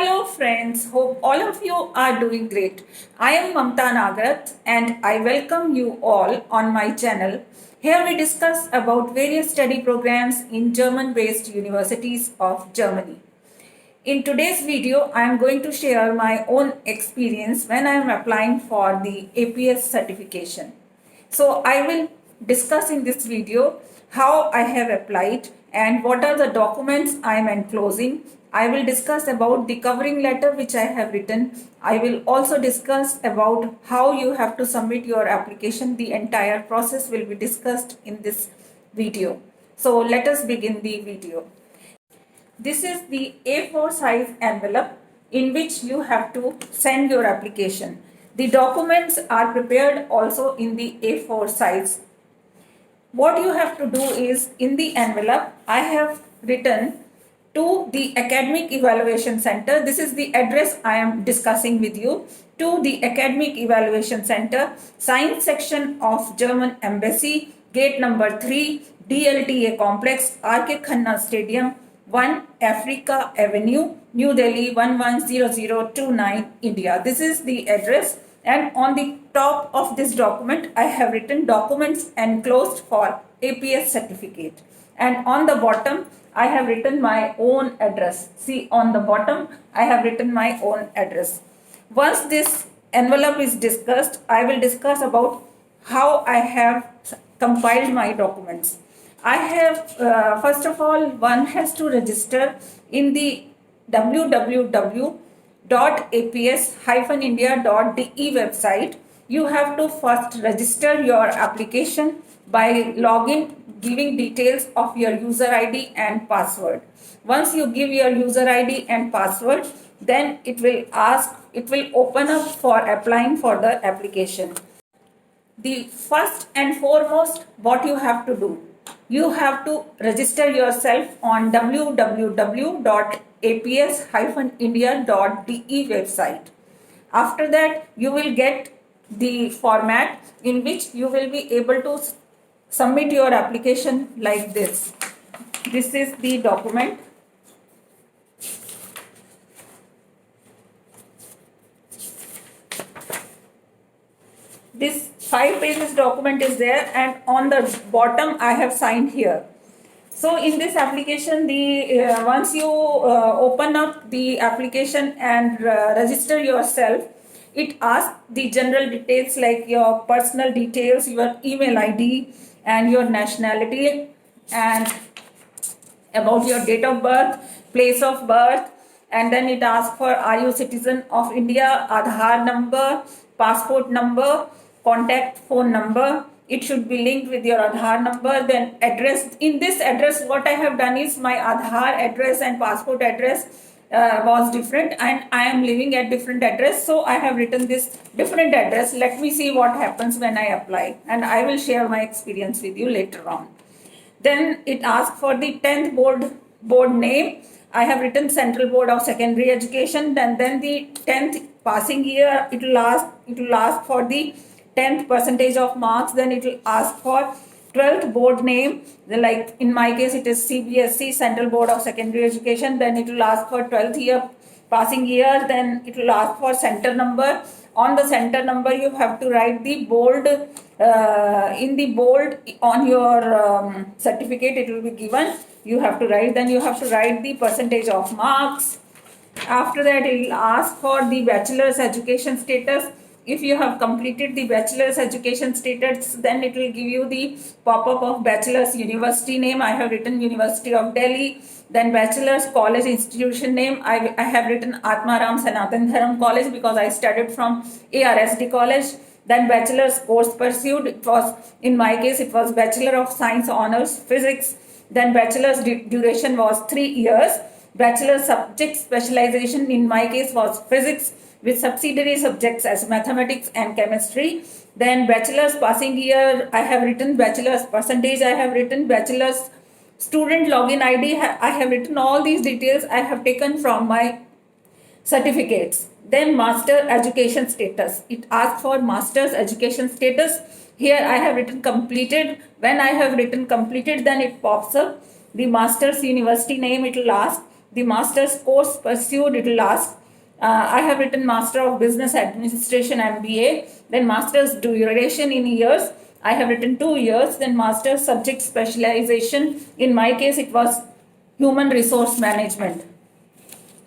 Hello friends, hope all of you are doing great. I am Mamta Nagrath and I welcome you all on my channel. Here we discuss about various study programs in German-based universities of Germany. In today's video, I am going to share my own experience when I am applying for the APS certification. So I will discuss in this video how I have applied and what are the documents I am enclosing. I will discuss about the covering letter which I have written. I will also discuss about how you have to submit your application. The entire process will be discussed in this video. So let us begin the video. This is the A4 size envelope in which you have to send your application. The documents are prepared also in the A4 size. What you have to do is, in the envelope, I have written to the Academic Evaluation Center. This is the address I am discussing with you. To the Academic Evaluation Center, Science Section of German Embassy, Gate number 3, DLTA Complex, RK Khanna Stadium, 1 Africa Avenue, New Delhi 110029, India. This is the address, and on the top of this document I have written documents enclosed for APS certificate, and on the bottom I have written my own address. See, on the bottom I have written my own address. Once this envelope is discussed, I will discuss about how I have compiled my documents. I have, first of all, one has to register in the www.aps-india.de website. You have to first register your application by login, giving details of your user ID and password. Once you give your user ID and password, then it will open up for applying for the application. The first and foremost, what you have to do, you have to register yourself on www.aps-india.de website. After that, you will get the format in which you will be able to submit your application like this. This is the document. This 5 pages document is there, and on the bottom I have signed here. So in this application, once you open up the application and register yourself, it asks the general details like your personal details, your email ID and your nationality, and about your date of birth, place of birth, and then it asks for, are you citizen of India, Aadhaar number, passport number, contact phone number. It should be linked with your Aadhaar number. Then address. In this address, what I have done is my Aadhaar address and passport address was different, and I am living at different address. So I have written this different address. Let me see what happens when I apply, and I will share my experience with you later on. Then it asks for the 10th board name. I have written Central Board of Secondary Education. Then the 10th passing year. It will ask for the 10th percentage of marks. Then it will ask for 12th board name, like in my case it is CBSE, Central Board of Secondary Education. Then it will ask for 12th year passing year. Then it will ask for center number. On the center number you have to write the bold, in the bold on your certificate it will be given, you have to write. Then you have to write the percentage of marks. After that it will ask for the bachelor's education status. If you have completed the bachelor's education status, then it will give you the pop-up of bachelor's university name. I have written University of Delhi. Then bachelor's college institution name, I have written Atmaram Sanatan Dharam College because I studied from ARSD College. Then bachelor's course pursued, it was, in my case it was Bachelor of Science Honors Physics. Then bachelor's duration was 3 years. Bachelor's subject specialization in my case was physics, with subsidiary subjects as mathematics and chemistry. Then bachelor's passing year, I have written bachelor's percentage, I have written bachelor's student login ID, I have written all these details I have taken from my certificates. Then master education status, it asks for master's education status. Here I have written completed. When I have written completed, then it pops up the master's university name, it will ask. the master's course pursued, it will ask. I have written Master of Business Administration MBA, then master's duration in years. I have written 2 years, then master's subject specialization. In my case, it was human resource management.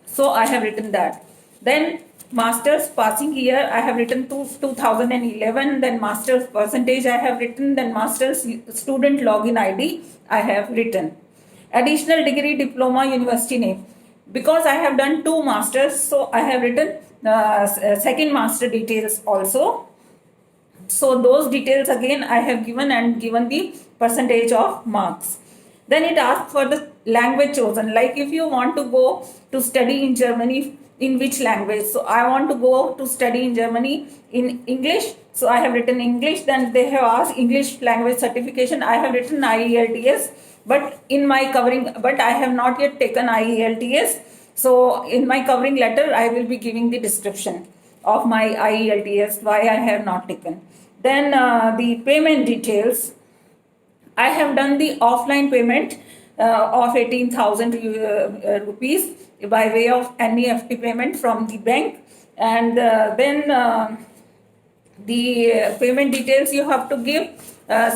So I have written that. Then master's passing year, I have written 2011. Then master's percentage I have written. Then master's student login ID I have written. Additional degree, diploma, university name. Because I have done 2 masters, so I have written second master details also. So those details again I have given and given the percentage of marks. Then it asks for the language chosen. Like if you want to go to study in Germany, in which language? So I want to go to study in Germany in English. So I have written English. Then they have asked English language certification. I have written IELTS. But in my covering, but I have not yet taken IELTS. So in my covering letter, I will be giving the description of my IELTS, why I have not taken. Then the payment details. I have done the offline payment of 18,000 rupees by way of NEFT payment from the bank. And then the payment details you have to give.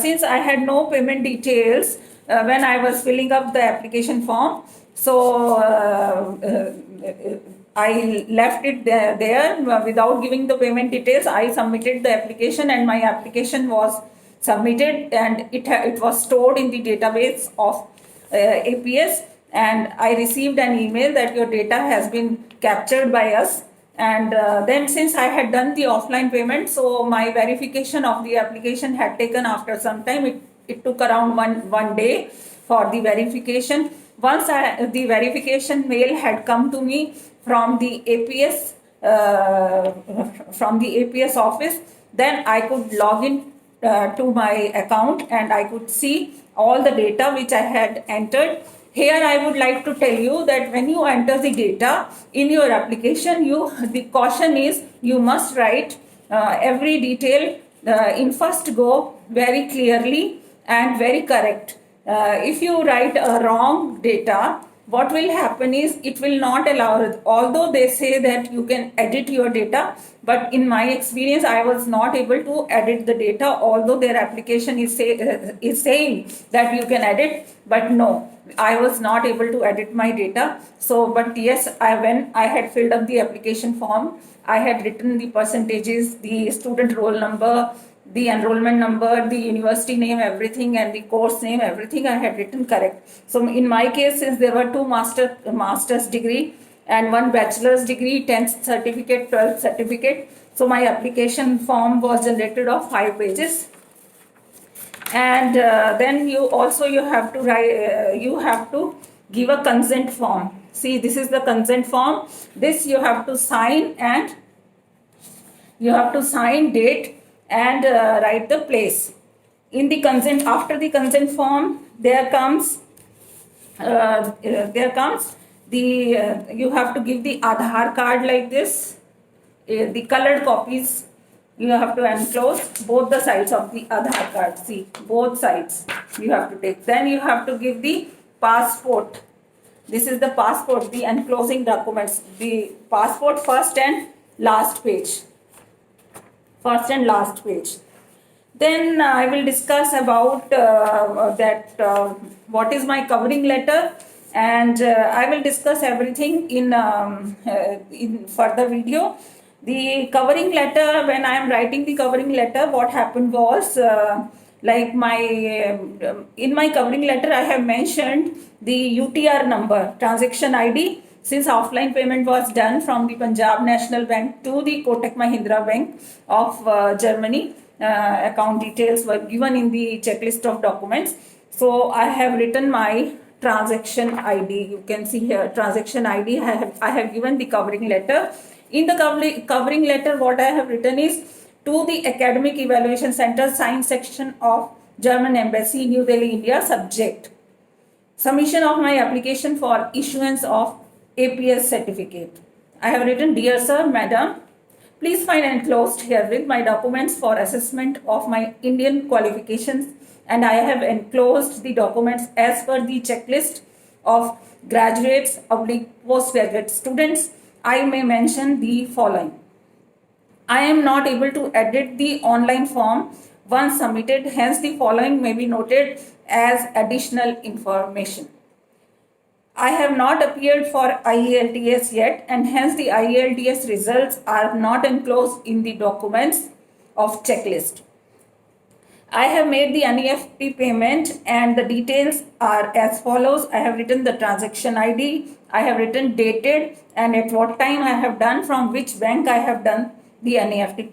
Since I had no payment details when I was filling up the application form, so I left it there without giving the payment details. I submitted the application and my application was submitted and it was stored in the database of APS, and I received an email that your data has been captured by us. And then since I had done the offline payment, so my verification of the application had taken after some time. It took around one day for the verification. Once the verification mail had come to me from the APS office, then I could log in to my account and I could see all the data which I had entered. Here I would like to tell you that when you enter the data in your application, the caution is you must write every detail in first go very clearly and very correct. If you write a wrong data, what will happen is it will not allow, although they say that you can edit your data, but in my experience I was not able to edit the data, although their application is saying that you can edit, but no, I was not able to edit my data. So but yes, when I had filled up the application form, I had written the percentages, the student roll number, the enrollment number, the university name, everything, and the course name, everything I had written correct. So in my case, since there were 2 master's degree and 1 bachelor's degree, 10th certificate, 12th certificate, so my application form was generated of 5 pages. And then you have to write, you have to give a consent form. See, this is the consent form. This you have to sign, and you have to sign date and write the place. In the consent, after the consent form, there comes the you have to give the Aadhaar card like this. The colored copies you have to enclose both the sides of the Aadhaar card. See, both sides you have to take. Then you have to give the passport. This is the passport, the enclosing documents. The passport first and last page. First and last page. Then I will discuss about what is my covering letter, and I will discuss everything in further video. The covering letter, when I am writing the covering letter, what happened was like in my covering letter I have mentioned the UTR number, transaction ID. Since offline payment was done from the Punjab National Bank to the Kotak Mahindra Bank of Germany, account details were given in the checklist of documents. So I have written my transaction ID. You can see here transaction ID. I have given the covering letter. In the covering letter, what I have written is to the Academic Evaluation Center, Science Section of German Embassy, New Delhi, India. Subject: submission of my application for issuance of APS certificate. I have written, dear sir, madam, please find enclosed herewith my documents for assessment of my Indian qualifications, and I have enclosed the documents as per the checklist of graduates oblique postgraduate students, I may mention the following. I am not able to edit the online form once submitted, hence the following may be noted as additional information. I have not appeared for IELTS yet, and hence the IELTS results are not enclosed in the documents of checklist. I have made the NEFT payment and the details are as follows. I have written the transaction ID, I have written dated and at what time I have done, from which bank I have done the NEFT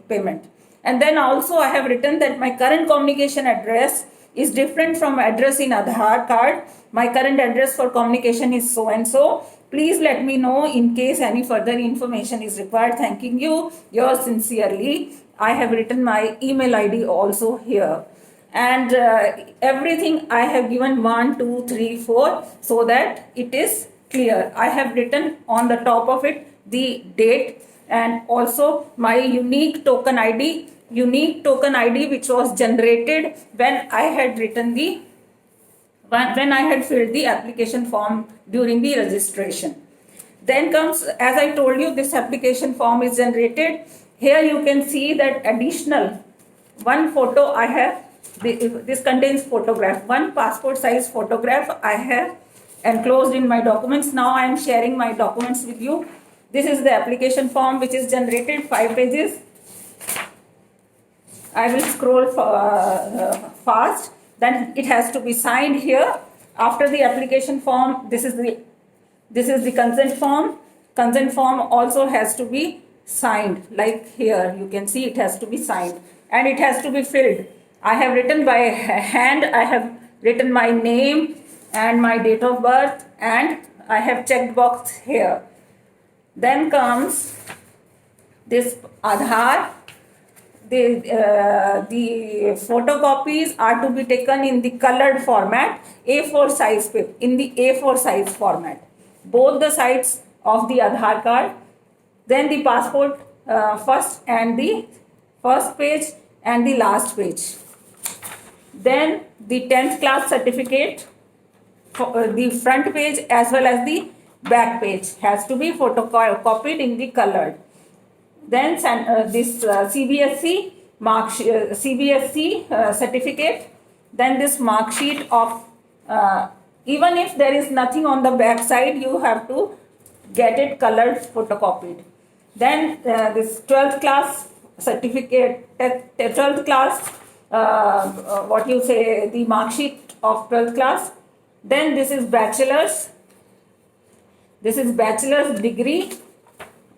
payment. And then also I have written that my current communication address is different from address in Aadhaar card. My current address for communication is so and so. Please let me know in case any further information is required. Thanking you. Yours sincerely. I have written my email ID also here. And everything I have given 1, 2, 3, 4 so that it is clear. I have written on the top of it the date and also my unique token ID which was generated when I had written the when I had filled the application form during the registration. Then comes, as I told you, this application form is generated. Here you can see that additional one photo I have. This contains photograph, one passport size photograph I have enclosed in my documents. Now I am sharing my documents with you. This is the application form which is generated, 5 pages. I will scroll fast. Then it has to be signed here. After the application form, this is the consent form. Consent form also has to be signed, like here you can see it has to be signed and it has to be filled. I have written by hand, I have written my name and my date of birth and I have checked box here. Then comes this Aadhaar. The photocopies are to be taken in the colored format, A4 size paper, in the A4 size format. Both the sides of the Aadhaar card, then the passport first and the first page and the last page. Then the 10th class certificate, the front page as well as the back page has to be photocopied in the colored. Then this CBSE certificate, then this mark sheet of, even if there is nothing on the back side, you have to get it colored photocopied. Then this 12th class certificate, 12th class, the mark sheet of 12th class. Then this is bachelor's degree.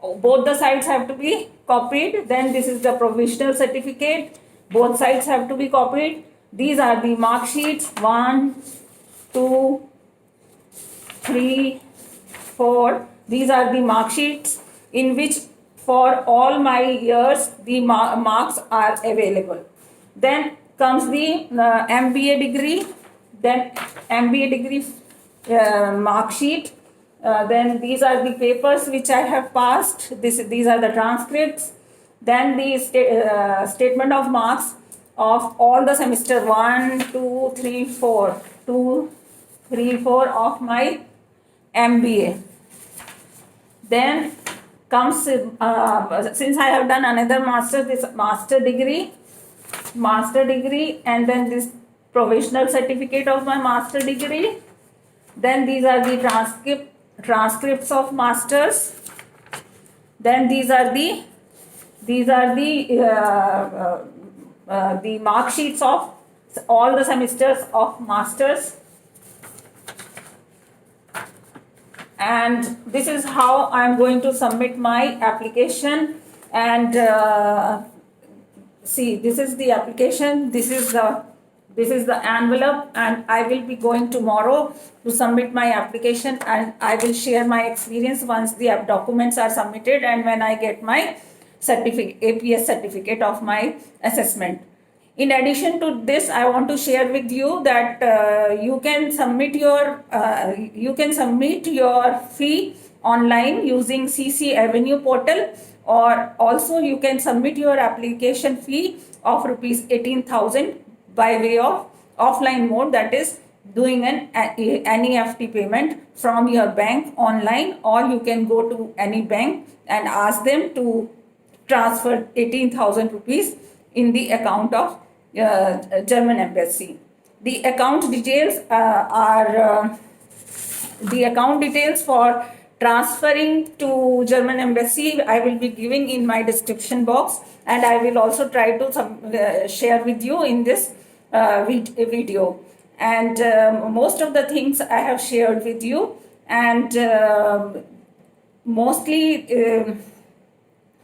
Both the sides have to be copied. Then this is the provisional certificate. Both sides have to be copied. These are the mark sheets, 1, 2, 3, 4. These are the mark sheets in which for all my years the marks are available. Then comes the MBA degree. Then MBA degree mark sheet. Then these are the papers which I have passed. These are the transcripts. Then the statement of marks of all the semester 1, 2, 3, 4. 2, 3, 4 of my MBA. Then comes, since I have done another master, this master degree, and then this provisional certificate of my master degree. Then these are the transcripts of masters. Then these are the mark sheets of all the semesters of masters. And this is how I am going to submit my application. And see, this is the application. This is the envelope, and I will be going tomorrow to submit my application, and I will share my experience once the documents are submitted and when I get my APS certificate of my assessment. In addition to this, I want to share with you that you can submit your fee online using CC Avenue portal, or also you can submit your application fee of rupees 18,000 by way of offline mode, that is doing an NEFT payment from your bank online, or you can go to any bank and ask them to transfer 18,000 rupees in the account of German embassy. The account details the account details for transferring to German embassy I will be giving in my description box, and I will also try to share with you in this video. And most of the things I have shared with you, and mostly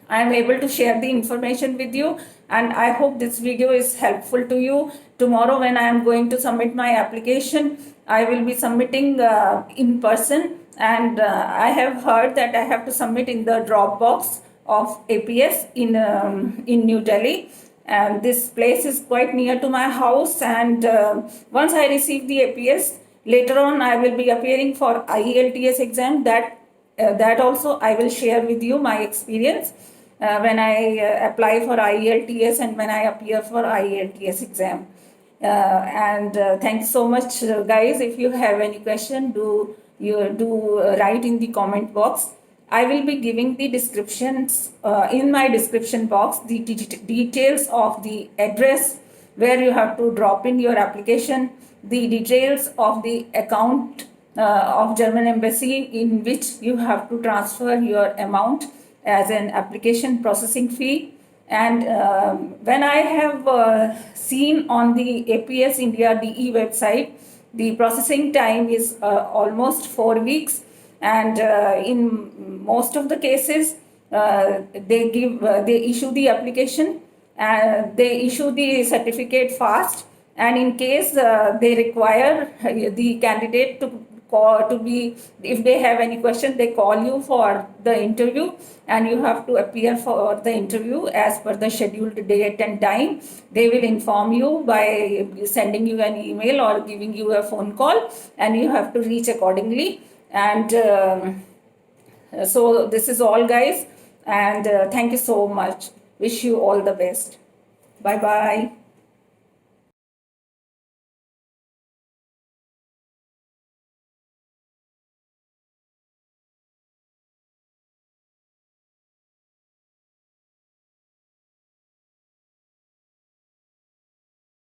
I am able to share the information with you, and I hope this video is helpful to you. Tomorrow when I am going to submit my application, I will be submitting in person, and I have heard that I have to submit in the Dropbox of APS in New Delhi, and this place is quite near to my house. And once I receive the APS, later on I will be appearing for IELTS exam. That also I will share with you my experience when I apply for IELTS and when I appear for IELTS exam. Thank you so much, guys. If you have any question, do write in the comment box. I will be giving the descriptions in my description box, the details of the address where you have to drop in your application, the details of the account of German embassy in which you have to transfer your amount as an application processing fee. And when I have seen on the APS India DE website, the processing time is almost 4 weeks, and in most of the cases they issue the application, they issue the certificate fast, and in case they require the candidate to call to be, if they have any question, they call you for the interview, and you have to appear for the interview as per the scheduled date and time. They will inform you by sending you an email or giving you a phone call, and you have to reach accordingly. And so this is all, guys, and thank you so much. Wish you all the best. Bye bye.